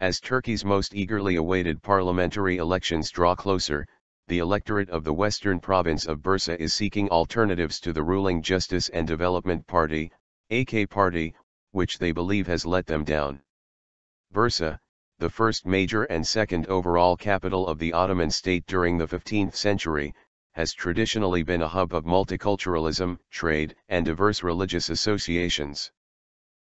As Turkey's most eagerly awaited parliamentary elections draw closer, the electorate of the western province of Bursa is seeking alternatives to the ruling Justice and Development Party, AK Party, which they believe has let them down. Bursa, the first major and second overall capital of the Ottoman state during the 15th century, has traditionally been a hub of multiculturalism, trade, and diverse religious associations.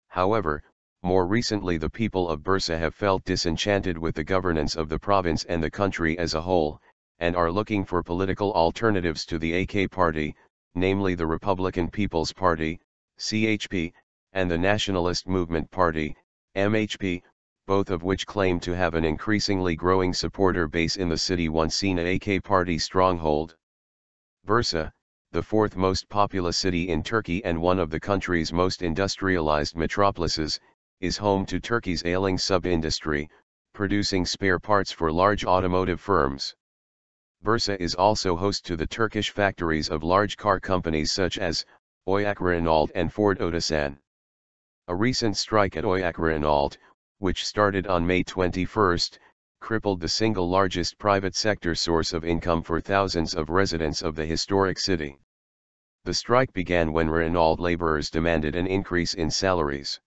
However, more recently the people of Bursa have felt disenchanted with the governance of the province and the country as a whole, and are looking for political alternatives to the AK Party, namely the Republican People's Party, CHP, and the Nationalist Movement Party, MHP, both of which claim to have an increasingly growing supporter base in the city once seen an AK Party stronghold. Bursa, the fourth most populous city in Turkey and one of the country's most industrialized metropolises, is home to Turkey's ailing sub-industry, producing spare parts for large automotive firms. Bursa is also host to the Turkish factories of large car companies such as Oyak Renault and Ford Otosan. A recent strike at Oyak Renault, which started on May 21, crippled the single largest private sector source of income for thousands of residents of the historic city. The strike began when Renault laborers demanded an increase in salaries.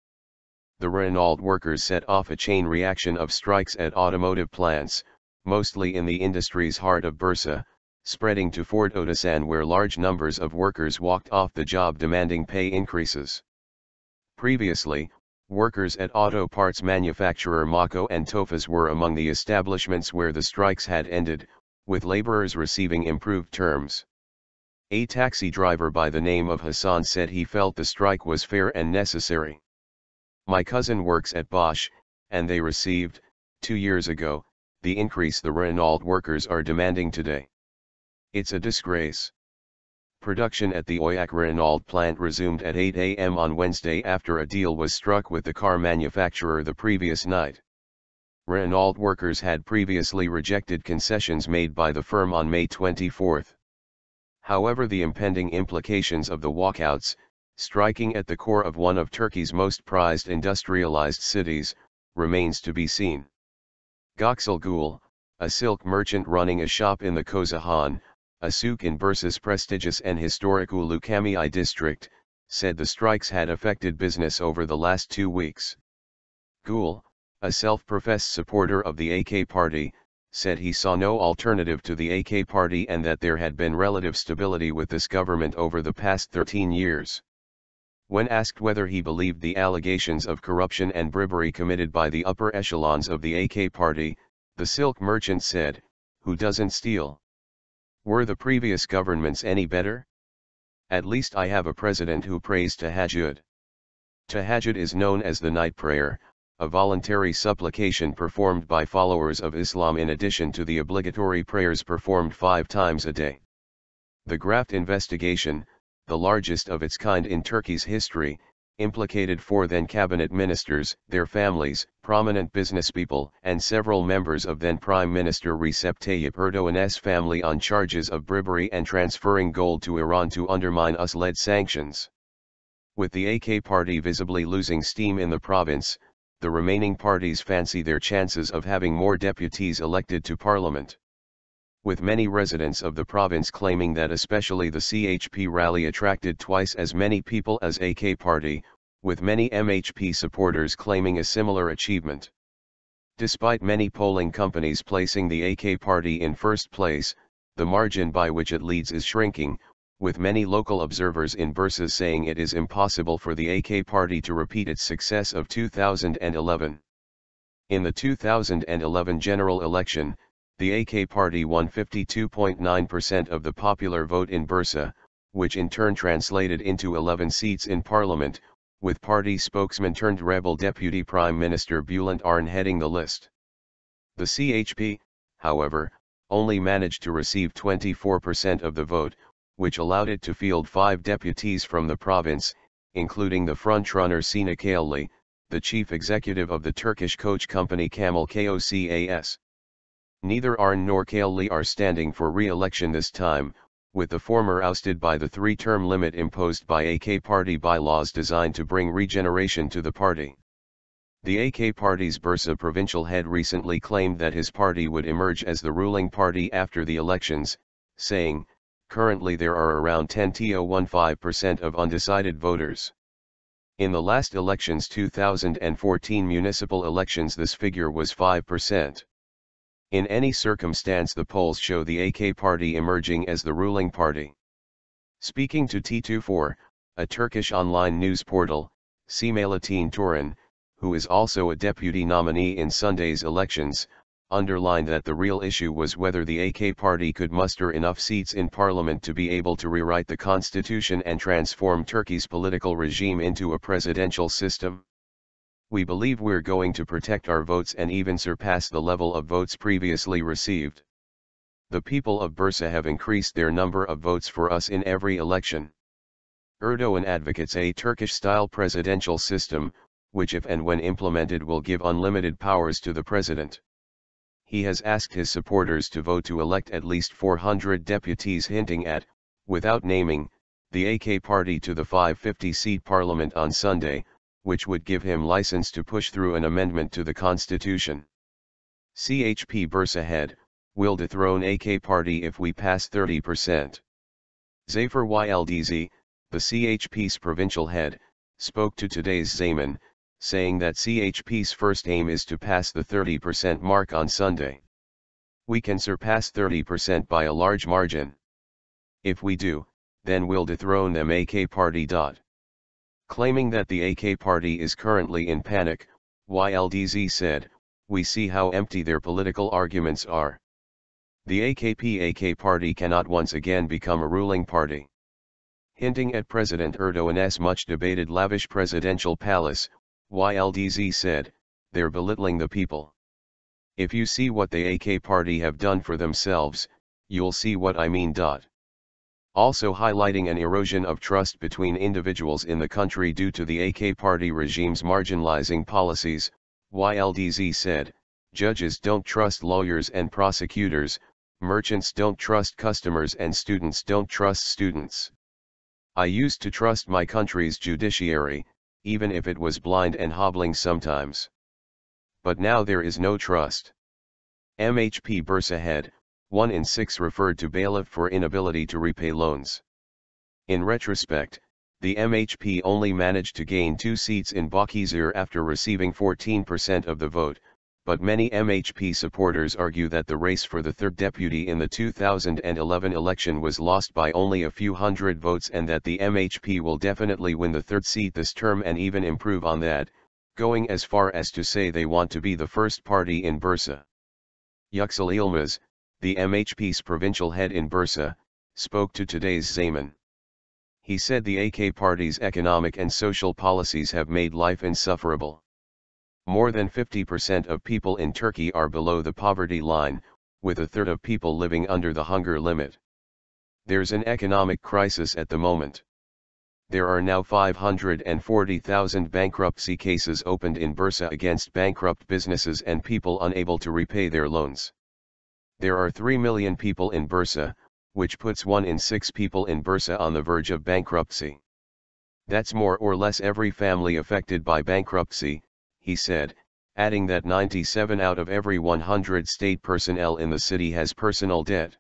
The Renault workers set off a chain reaction of strikes at automotive plants, mostly in the industry's heart of Bursa, spreading to Ford Otosan where large numbers of workers walked off the job demanding pay increases. Previously, workers at auto parts manufacturer Mako and Tofaş were among the establishments where the strikes had ended, with laborers receiving improved terms. A taxi driver by the name of Hassan said he felt the strike was fair and necessary. "My cousin works at Bosch, and they received, 2 years ago, the increase the Renault workers are demanding today. It's a disgrace." Production at the Oyak Renault plant resumed at 8 a.m. on Wednesday after a deal was struck with the car manufacturer the previous night. Renault workers had previously rejected concessions made by the firm on May 24. However, the impending implications of the walkouts, striking at the core of one of Turkey's most prized industrialized cities, remains to be seen. Göksel Gül, a silk merchant running a shop in the Kozahan, a souk in Bursa's prestigious and historic Ulu Cami district, said the strikes had affected business over the last 2 weeks. Gül, a self-professed supporter of the AK Party, said he saw no alternative to the AK Party and that there had been relative stability with this government over the past 13 years. When asked whether he believed the allegations of corruption and bribery committed by the upper echelons of the AK Party, the silk merchant said, "Who doesn't steal? Were the previous governments any better? At least I have a president who prays Tahajjud." Tahajjud is known as the night prayer, a voluntary supplication performed by followers of Islam in addition to the obligatory prayers performed 5 times a day. The graft investigation, the largest of its kind in Turkey's history, implicated 4 then cabinet ministers, their families, prominent businesspeople, and several members of then Prime Minister Recep Tayyip Erdogan's family on charges of bribery and transferring gold to Iran to undermine US-led sanctions. With the AK Party visibly losing steam in the province, the remaining parties fancy their chances of having more deputies elected to parliament. With many residents of the province claiming that especially the CHP rally attracted twice as many people as AK Party, with many MHP supporters claiming a similar achievement. Despite many polling companies placing the AK Party in first place, the margin by which it leads is shrinking, with many local observers in Bursa saying it is impossible for the AK Party to repeat its success of 2011. In the 2011 general election, the AK Party won 52.9% of the popular vote in Bursa, which in turn translated into 11 seats in parliament, with party spokesman turned rebel Deputy Prime Minister Bülent Arın heading the list. The CHP, however, only managed to receive 24% of the vote, which allowed it to field 5 deputies from the province, including the frontrunner Sina Kayali, the chief executive of the Turkish coach company Camel Kocas. Neither Arın nor Kayali are standing for re-election this time, with the former ousted by the 3-term limit imposed by AK Party bylaws designed to bring regeneration to the party. The AK party's Bursa provincial head recently claimed that his party would emerge as the ruling party after the elections, saying, "Currently there are around 10.15% of undecided voters. In the last elections 2014 municipal elections this figure was 5%. In any circumstance the polls show the AK party emerging as the ruling party." Speaking to T24, a Turkish online news portal, Semalettin Turan, who is also a deputy nominee in Sunday's elections, underlined that the real issue was whether the AK party could muster enough seats in parliament to be able to rewrite the constitution and transform Turkey's political regime into a presidential system. "We believe we're going to protect our votes and even surpass the level of votes previously received. The people of Bursa have increased their number of votes for us in every election." Erdogan advocates a Turkish-style presidential system, which if and when implemented will give unlimited powers to the president. He has asked his supporters to vote to elect at least 400 deputies, hinting at, without naming, the AK party to the 550-seat parliament on Sunday, which would give him license to push through an amendment to the constitution. CHP Bursa head, "Will dethrone AK party if we pass 30%. Zafer Yıldız, the CHP's provincial head, spoke to today's Zaman, saying that CHP's first aim is to pass the 30% mark on Sunday. "We can surpass 30% by a large margin. If we do, then we'll dethrone them AK party." Claiming that the AK party is currently in panic, Yıldız said, "We see how empty their political arguments are. The AK party cannot once again become a ruling party." Hinting at President Erdogan's much-debated lavish presidential palace, Yıldız said, "They're belittling the people. If you see what the AK party have done for themselves, you'll see what I mean." Also highlighting an erosion of trust between individuals in the country due to the AK party regime's marginalizing policies, Yıldız said, "Judges don't trust lawyers and prosecutors, merchants don't trust customers and students don't trust students. I used to trust my country's judiciary, even if it was blind and hobbling sometimes. But now there is no trust." MHP Bursa head, 1 in 6 referred to bailiff for inability to repay loans. In retrospect, the MHP only managed to gain 2 seats in Balıkesir after receiving 14% of the vote, but many MHP supporters argue that the race for the third deputy in the 2011 election was lost by only a few hundred votes and that the MHP will definitely win the third seat this term and even improve on that, going as far as to say they want to be the first party in Bursa. Yüksel Yılmaz, the MHP's provincial head in Bursa, spoke to today's Zaman. He said the AK party's economic and social policies have made life insufferable. More than 50% of people in Turkey are below the poverty line, with a third of people living under the hunger limit. There's an economic crisis at the moment. There are now 540,000 bankruptcy cases opened in Bursa against bankrupt businesses and people unable to repay their loans. There are 3 million people in Bursa, which puts 1 in 6 people in Bursa on the verge of bankruptcy. That's more or less every family affected by bankruptcy, he said, adding that 97 out of every 100 state personnel in the city has personal debt.